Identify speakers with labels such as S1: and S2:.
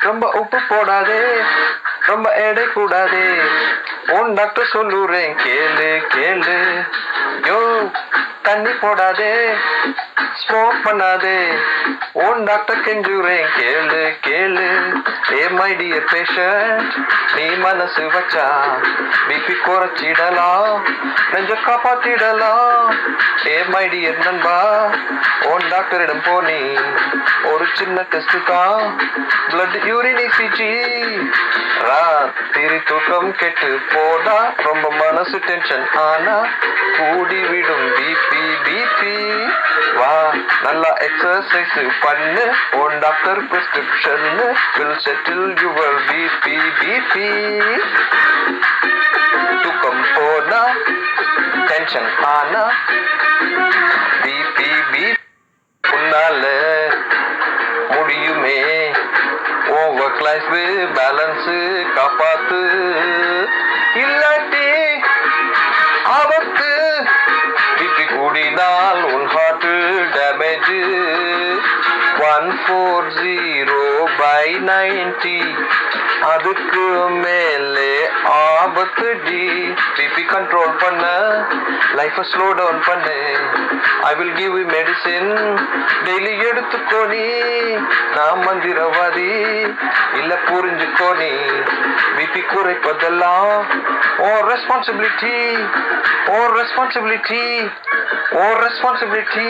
S1: ரொம்ப உப்பு போடாதே, ரொம்ப எடை கூடாதே. உன் டாக்டர் சொல்லுறேன் கேளு கேளு. யோ தண்ணி போடாதே, ஸ்மோக் பண்ணாதே. உன் டாக்டர் கெஞ்சுறேன் கேளு கேளு. ஏ மை டியர் பேஷண்ட், நீ மனசு வச்சா பிபி குறைச்சிடலாம், நெஞ்ச காப்பாத்திடலாம். ஏ மை டியர் நண்பா, உன் டாக்டரிடம் போனி ஒரு சின்ன டெஸ்ட் தான், பிளட் யூரின் இசிஜி. ராத்திரி தூக்கம் கெட்டு போனா, ரொம்ப மனசு டென்ஷன் ஆனா கூடி விடும் பிபி பிபி. வா நல்லா எக்ஸசைஸ் பண்ணு, உன் doctor prescription will settle your BP BP. தூக்கம் போனா டென்ஷன் ஆனா பிபி பிபி. உன்னால முடியுமே உன் ஒர்க் லைஃப் பேலன்ஸ் காப்பாத்து, இல்லாட்டி ஆபத்து. பிபி கூடினால் உன் ஹார்ட் டேமேஜ். 140/90 அதுக்கு மேலே ஆபத்து டி. பிபி கண்ட்ரோல் பண்ண லைஃபை ஸ்லோ டவுன் பண்ணு. I will give you medicine, daily எடுத்துக்கோ நீ. நான் மந்திரவாதி இல்ல, புரிஞ்சுக்கோ நீ. பிபி குறைப்பதெல்லாம் ஓ ரெஸ்பான்சிபிலிட்டி, ஓ ரெஸ்பான்சிபிலிட்டி, ஓ ரெஸ்பான்சிபிலிட்டி.